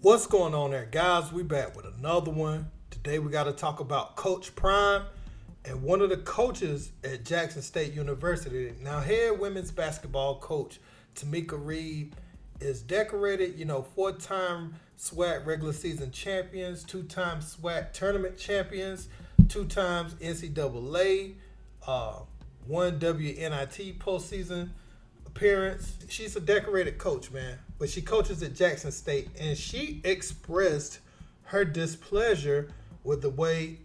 What's going on there, guys? We back with another one. Today we got to talk about Coach Prime and one of the coaches at Jackson State University. Now, head women's basketball coach Tomekia Reed is decorated, four-time SWAC regular season champions, two-time SWAC tournament champions, two times NCAA, one WNIT postseason appearance. She's a decorated coach, man, but she coaches at Jackson State, and she expressed her displeasure with the way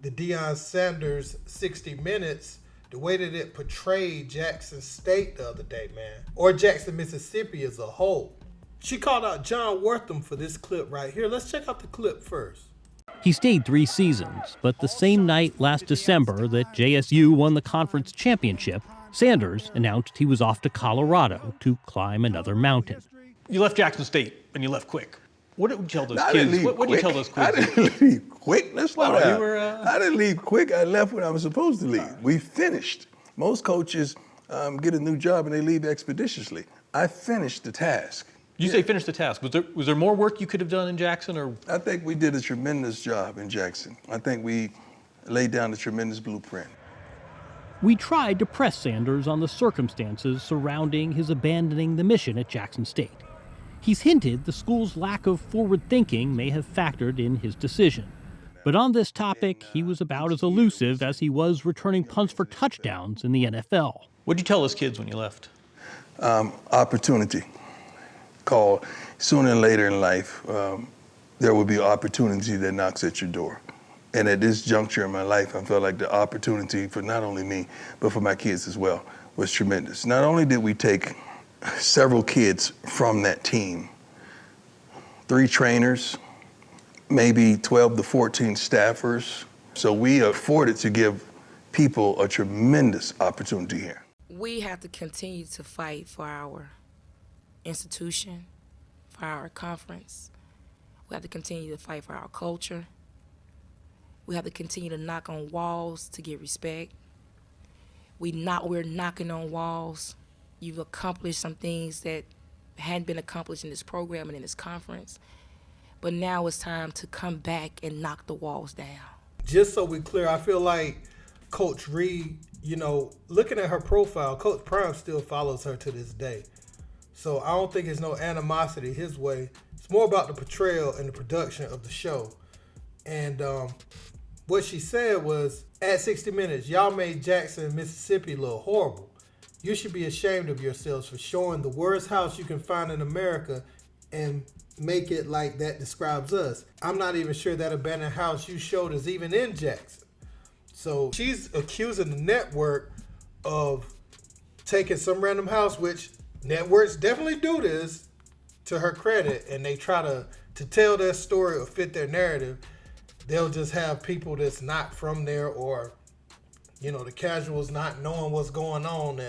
the Deion Sanders 60 Minutes, the way that it portrayed Jackson State the other day, man, or Jackson, Mississippi as a whole. She called out Jon Wertheim for this clip right here. Let's check out the clip first. He stayed 3 seasons, but the same night last December that JSU won the conference championship, Sanders announced he was off to Colorado to climb another mountain. You left Jackson State and you left quick. What did you tell those kids? What did you tell those kids? I didn't leave quick. Let's slow down. I didn't leave quick. I left when I was supposed to leave. We finished. Most coaches get a new job and they leave expeditiously. I finished the task. You say finish the task. Was there more work you could have done in Jackson? Or I think we did a tremendous job in Jackson. I think we laid down a tremendous blueprint. We tried to press Sanders on the circumstances surrounding his abandoning the mission at Jackson State. He's hinted the school's lack of forward thinking may have factored in his decision. But on this topic, he was about as elusive as he was returning punts for touchdowns in the NFL. what did you tell those kids when you left? Opportunity. Called sooner and later in life, there will be opportunity that knocks at your door. And at this juncture in my life, I felt like the opportunity for not only me, but for my kids as well, was tremendous. Not only did we take several kids from that team, 3 trainers, maybe 12 to 14 staffers. So we afforded to give people a tremendous opportunity here. We have to continue to fight for our institution, for our conference. We have to continue to fight for our culture. We have to continue to knock on walls to get respect. We're knocking on walls. You've accomplished some things that hadn't been accomplished in this program and in this conference. But now it's time to come back and knock the walls down. Just so we're clear, I feel like Coach Reed, looking at her profile, Coach Prime still follows her to this day. So I don't think there's no animosity his way. It's more about the portrayal and the production of the show. And what she said was, at 60 Minutes, y'all made Jackson, Mississippi look horrible. You should be ashamed of yourselves for showing the worst house you can find in America and make it like that describes us. I'm not even sure that abandoned house you showed is even in Jackson. So she's accusing the network of taking some random house, which networks definitely do this to her credit, and they try to tell their story or fit their narrative. They'll just have people that's not from there, or the casuals not knowing what's going on,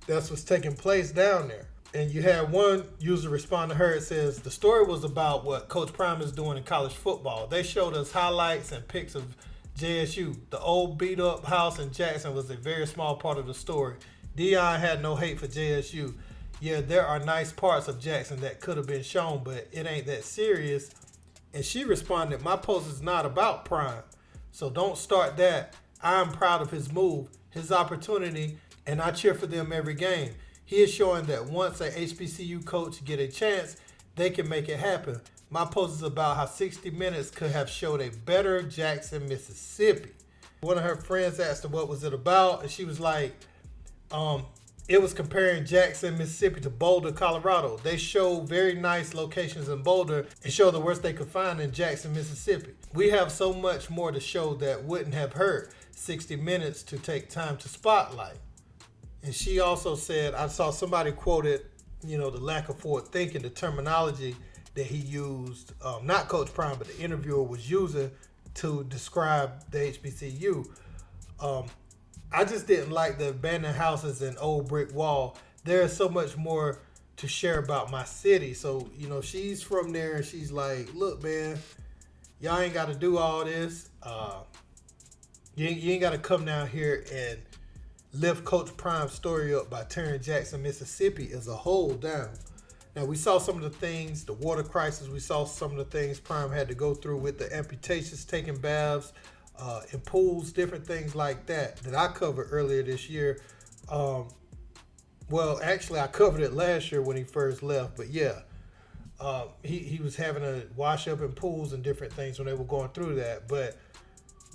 that's what's taking place down there. And you had one user respond to her. It says, the story was about what Coach Prime is doing in college football. They showed us highlights and pics of JSU. The old beat up house in Jackson was a very small part of the story. Deion had no hate for JSU. Yeah, there are nice parts of Jackson that could have been shown, but it ain't that serious. And she responded, my post is not about Prime, so don't start that. I'm proud of his move, his opportunity, and I cheer for them every game. He is showing that once a HBCU coach get a chance, they can make it happen. My post is about how 60 Minutes could have showed a better Jackson, Mississippi. One of her friends asked her what was it about, and she was like, it was comparing Jackson, Mississippi to Boulder, Colorado. They show very nice locations in Boulder and show the worst they could find in Jackson, Mississippi. We have so much more to show that wouldn't have hurt 60 Minutes to take time to spotlight. And she also said, I saw somebody quoted, the lack of forward thinking, the terminology that he used, not Coach Prime, but the interviewer was using to describe the HBCU. I just didn't like the abandoned houses and old brick wall. There is so much more to share about my city. So, she's from there, and she's like, look, man, y'all ain't got to do all this. You ain't got to come down here and lift Coach Prime's story up by tearing Jackson, Mississippi as a whole down. Now, we saw some of the things, the water crisis, we saw some of the things Prime had to go through with the amputations, taking baths, in pools, different things like that I covered earlier this year. Well, actually, I covered it last year when he first left, but yeah. He was having to wash up in pools and different things when they were going through that. But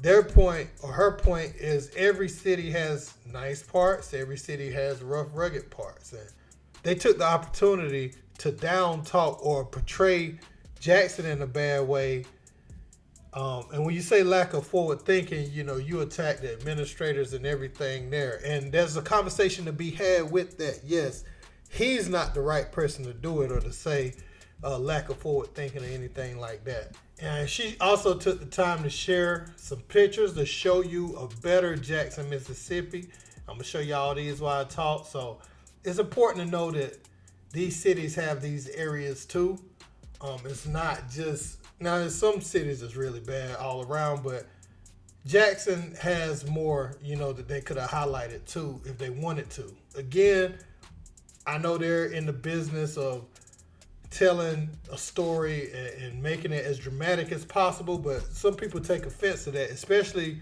their point, or her point, is every city has nice parts, every city has rough, rugged parts. And they took the opportunity to down talk or portray Jackson in a bad way. And when you say lack of forward thinking, you attack the administrators and everything there. And there's a conversation to be had with that. Yes, he's not the right person to do it or to say lack of forward thinking or anything like that. And she also took the time to share some pictures to show you a better Jackson, Mississippi. I'm going to show you all these while I talk. So it's important to know that these cities have these areas too. It's not just, now there's some cities that's really bad all around, but Jackson has more, that they could have highlighted too if they wanted to. Again, I know they're in the business of telling a story and making it as dramatic as possible, but some people take offense to that, especially,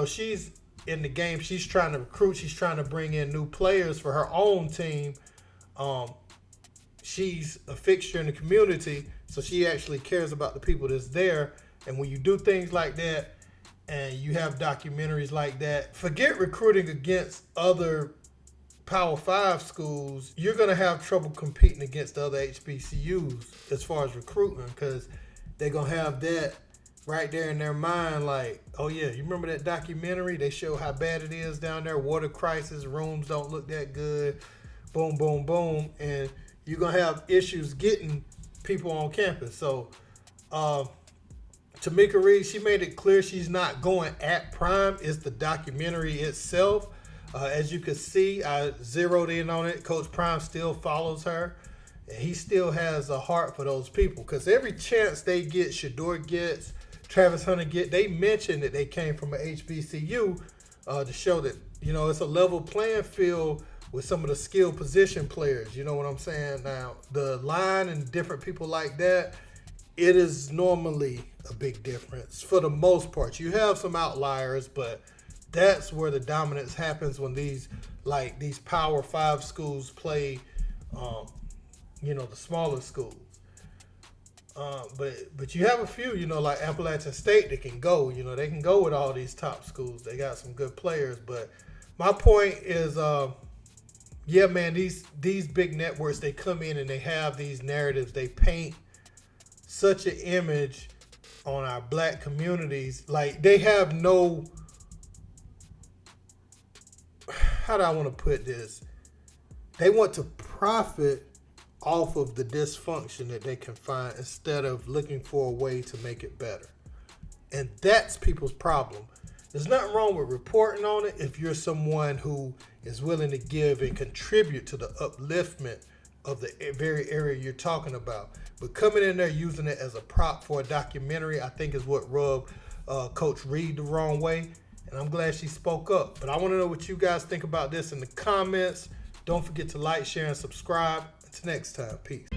she's in the game. She's trying to recruit. She's trying to bring in new players for her own team. She's a fixture in the community, so she actually cares about the people that's there. And when you do things like that and you have documentaries like that, forget recruiting against other Power 5 schools. You're going to have trouble competing against the other HBCUs as far as recruitment, because they're going to have that right there in their mind, like, oh yeah, you remember that documentary? They show how bad it is down there, water crisis, rooms don't look that good, boom, boom, boom, and you're going to have issues getting people on campus. So Tomekia Reed, she made it clear she's not going at Prime. It's the documentary itself. As you can see, I zeroed in on it. Coach Prime still follows her. And he still has a heart for those people, because every chance they get, Shador gets, Travis Hunter get, they mention that they came from an HBCU to show that, it's a level playing field with some of the skilled position players. You know what I'm saying? Now, the line and different people like that, it is normally a big difference for the most part. You have some outliers, but that's where the dominance happens when these Power 5 schools play, the smaller schools. But you have a few, like Appalachian State, that can go. They can go with all these top schools. They got some good players. But my point is, yeah, man, these big networks, they come in and they have these narratives. They paint such an image on our black communities. Like, they have no, how do I want to put this? They want to profit off of the dysfunction that they can find instead of looking for a way to make it better. And that's people's problem. There's nothing wrong with reporting on it if you're someone who is willing to give and contribute to the upliftment of the very area you're talking about. But coming in there using it as a prop for a documentary, I think is what rubbed Coach Reed the wrong way. And I'm glad she spoke up. But I want to know what you guys think about this in the comments. Don't forget to like, share, and subscribe. Until next time, peace.